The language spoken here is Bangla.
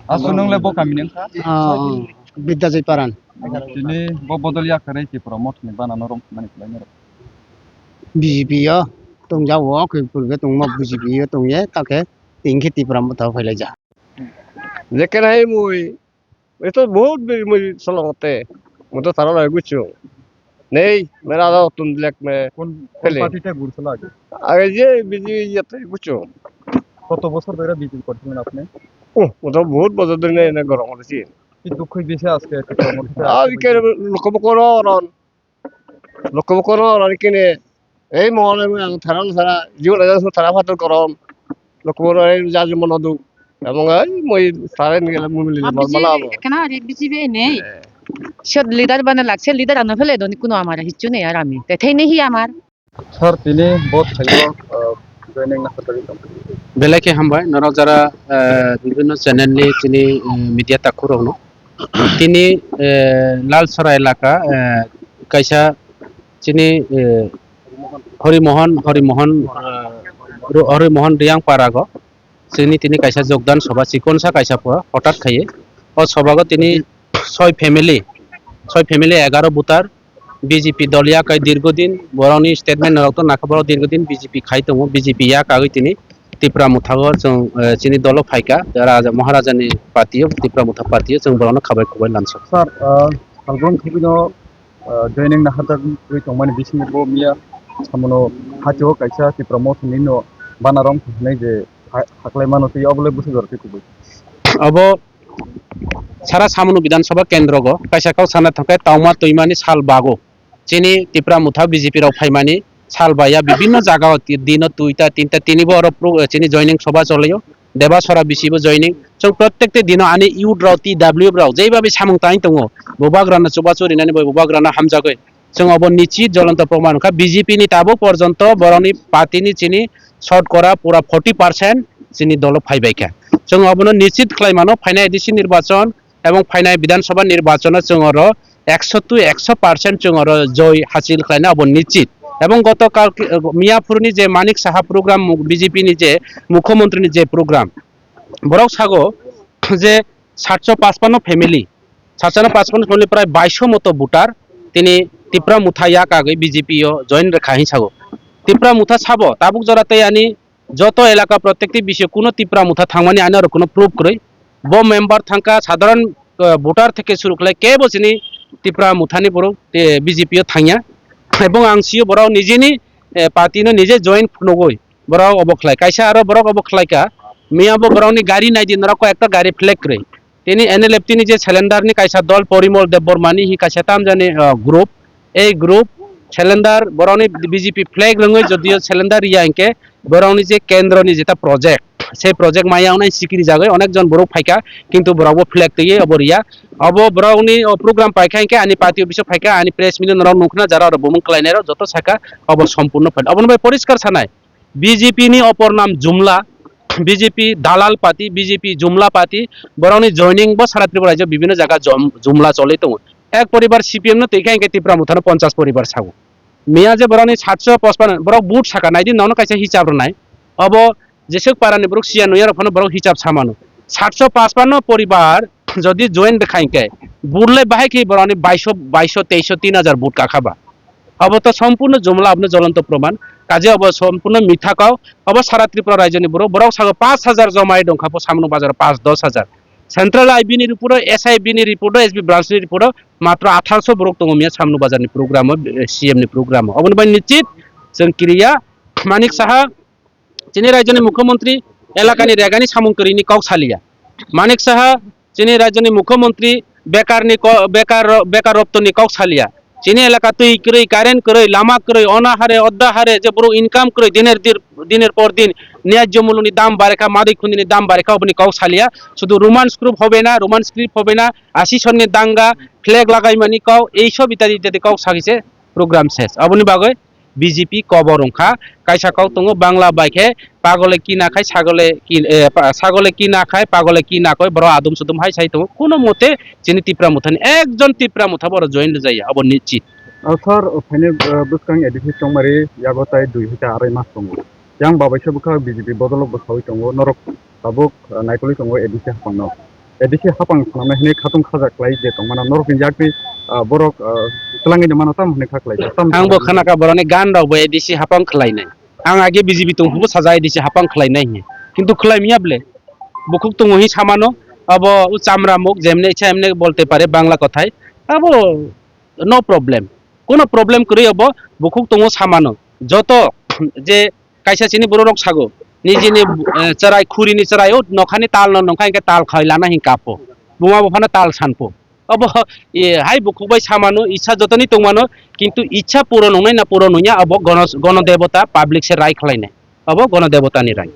Asunong lebo kami nang Bidda jay paran. ini bobodol ya kare ki promote ni bana norom mani klanya. BJP yo tung jawo ke purge tung ma BJP yo tung ye take tingki ti pram ta phailai ja. Jekan hai mui itu बहुत भी मुझे सलाहते मुझे सारा लग कुछ नहीं मेरा तो तुम ब्लैक में কোন Pele. পার্টিতে ঘুরছিল আগে आगे ये बिजी ये तो कुछ কত বছর ধরে বিজেপি করছিলেন আপনি मुझे बहुत बदल दिन है ना गरम होती है কি দুঃখ দিছে আজকে প্রমোট आज के लोक बकोरो और किने এই মহলে থারা থারা জীবন আছে থারা ফাতর করম লোক বড় এই জাজ মনদু এবং এই মই সারে নিলে মুমিলি নরমাল আবো কেনা রে বিজিবি নেই সব লিডার বানা লাগছে লিডার আনো ফেলে দনি কোনো আমার হিচ্ছু নেই আর আমি তেথাই নেই আমার স্যার তিনি বহুত ভালো জয়েনিং না করতে বেলাকে হামবাই নরক যারা বিভিন্ন চ্যানেলনি তিনি মিডিয়া তাকুরনো তিনি লালসরা এলাকা কাইসা তিনি হরিমোহন রিয়াং পারাগ তিনি কাইসা যোগদান সভা চিকনসা কাইসা পড়া হঠাৎ খাইয়ে ও সভাগ তিনি 6 ফ্যামিলি 11 বুতার বিজেপি দলিয়া কাই দীর্ঘদিন বরনি স্টেটমেন্ট নরক নাখাবর দীর্ঘদিন বিজেপি খাইতমু বিজেপি ইয়া কাগৈ তিনি ত্রিপুরা মুথাগর जों চিনি দল ফাইকা রাজা মহারাজানি পার্টিও ত্রিপুরা মুথা পার্টিও जों বরনো খাবাই খবাই লানছ স্যার হালগম থিবিনো জয়েনিং না হাতার তুই তমানি বিসিনি বো মিয়া সামনো হাচো কাইসা কি প্রমোট নিনো বানারম নাই যে হাকলাই মানো তুই অবলে বুঝি দরতে কুবই अब सारा सामनु विधानसभा केन्द्र गो काइसाकाव साना थांखाय तावमा तैमानि साल बागो चिनि त्रिपुरा मुथा बीजेपी राव फाइमानि साल बाया विभिन्न जागा दिन 2टा 3टा तिनिबो और चिनि जॉइनिंग सभा चलयो देबासरा बिसिबो जॉइनिंग जों प्रत्येकटे दिन आनि इउड राव टिडब्लिउ राव जेबाबि सामुं ताइ दङ बबाग्राना चुबाचुरिनानि बबाग्राना हामजागै जों अब निश्चित ज्वलंत प्रमाण का बीजेपी नि ताबो पर्यन्त बरनि पार्टीनि चिनि शर्ट करा पूरा 40% चिनि दल फाइबायखा जों अबनो निश्चित खालामनो फाइनाल एडिशन निर्वाचन एवं फाइनाल विधानसभा निर्वाचन जों 100 to 100% जों जय हासिल खालामनो अब निश्चित एवं गतकाल मियापुरनि जे मानिक साहा प्रोग्राम बीजेपी नि जे मुख्यमंत्री जे प्रोग्राम बरक सागो जे 755 फैमिली 755 फैमिली प्राय 2200 मतो भोटार तिनि ত্রিপুরা মুথা ইয়াক আগে বিজেপি জয়েন রেখা হিসাগো ত্রিপুরা মুথা সাবো তাবুক জরাতে আনি যত এলাকা প্রত্যেকটি বিষয় কোনো ত্রিপুরা মুথা থাংমানি আনি আর কোনো প্রুফ করে ব মেম্বার থাকা সাধারণ ভোটার থেকে শুরু করে কে বসিনি ত্রিপুরা মুথানি বড় বিজেপি থাইয়া এবং আংসিও বড় নিজেনি পার্টিনো নিজে জয়েন নগই বড় অবখলাই কাইসা আর বড় অবখলাইকা মিয়াবো বড়নি গাড়ি নাই দিন রাখো একটা গাড়ি ফ্লেক করে তিনি এনএলএফটি নি যে সিলিন্ডারনি কাইসা দল পরিমল দেববর্মানি হি কাইসা তাম জানি গ্রুপ এই গ্রুপ সিলিন্ডার বরনি বিজেপি ফ্ল্যাগ রঙে যদিও সিলিন্ডার ইয়াকে বরনি যে কেন্দ্রনি যেটা প্রজেক্ট সেই প্রজেক্ট মাইয়া অনেক সিকিরি জায়গায় অনেকজন বড় ফাইকা কিন্তু বড় ফ্ল্যাগ দিয়ে অবরিয়া অব বরনি প্রোগ্রাম পাইখাইকে আনি পার্টি অফিস ফাইকা আনি প্রেস মিলিয়ন রাউন্ড নুখনা যারা বুমুং ক্লাইনার যত শাখা অব সম্পূর্ণ ফাইল অবন ভাই পরিষ্কার ছানায় বিজেপি নি অপর নাম জুমলা বিজেপি দালাল পার্টি বিজেপি জুমলা পার্টি বরনি জয়নিং বা সারা ত্রিপুরা রাজ্য বিভিন্ন জায়গা জুমলা চলে তো এক পরিবার সিপিএম নো তেখাই কে ত্রিপুরা মুথানো 50 পরিবার সাগো মিয়া যে বরনি 755 বড় বুট শাখা নাই দিন নন কাইছে হিসাব নাই অব যেসক পারানি বড় সিয়া নয়ার ফনো বড় হিসাব সামানো 755 পরিবার যদি জয়েন দেখাইকে বুড়লে বাহে কি বরনি 2200 2300 3000 বুট কাখাবা অব তো সম্পূর্ণ জুমলা আপনি জ্বলন্ত প্রমাণ কাজে অব সম্পূর্ণ মিথ্যা কাও অব সারা ত্রিপুরা রাজ্যনি বড় বড় সাগো 5000 জমাই দংখাপো সামনো বাজার 5-10,000 सेंट्रल आईबी नि रिपोर्ट एसआईबी नि रिपोर्ट एसबी ब्रांच नि रिपोर्ट मात्र 1800 बरक दङ मिया सामनु बाजार नि प्रोग्राम सीएम नि प्रोग्राम अबन बाय निश्चित जों क्रिया मानिक साहा चिनि राज्यनि मुख्यमंत्री एलाकानि रेगानि सामुंकरिनि काउसालिया मानिक साहा चिनि राज्यनि मुख्यमंत्री बेकार रप्तनि काउसालिया चिनि एलाका तुई करै कारेन्ट करै लामा करै अनाहारे अद्दाहारे जे बरो इनकाम करै दिनेर पर दिन ন্যায্য মূল্যনি দাম বাড়েখা মাদক খুন্দিনি দাম বাড়েখা অবনি কাউ সালিয়া শুধু রোমান্স গ্রুপ হবে না রোমান্স স্ক্রিপ্ট হবে না 80 সন্নের দাঙ্গা ফ্ল্যাগ লাগাই মানি কাউ এই সব ইত্যাদি ইত্যাদি কাউ সাগিছে প্রোগ্রাম শেষ অবনি বাগৈ BJP kobor ongkha kaisa kok tongo bangla baikhe pagole kina khai sagole kina khai pagole kina koi boro adum sudum hai sai tongo kono mote chini tipra muthani ekjon tipra mutha boro join jaya abo nichit Sir, final buskang edisi tongmari yagotai 2 mas tongo. Yang babaisa buka BJP bodolok bukhawi tongo norok tabuk naikoli tongo edisi hapangno. Edisi hapang sanamna hini khatung khajak lai je tongmana norok injakti borok telangi jamana tam hini khaklai. ang bo khana ka borone gan rok bo edisi hapang khlai nai ang age BJP tonghu saja edisi hapang khlai nai কিন্তু khlai miya ble bukuk tongo hi samano abo chamra muk jemne icha emne bolte pare bangla কথায় abo no problem কোনো প্রবলেম করি হব বুকুক তঙ্গ সামানো যত যে কাইসা চিনি বড় রক সাগো নিজেনি চরাই খুরিনি চরাই ও নখানি তাল নখাইকে তাল খাইলানা হি কাপো বুমা বফানা তাল সানপো অব হাই বুকুক বাই সামানো ইচ্ছা যতনি তংমানো কিন্তু ইচ্ছা পূরণ নয় না পূরণ হইয়া অব গণদেবতা পাবলিক সে রায় খালাইনে অব গণদেবতানি রায়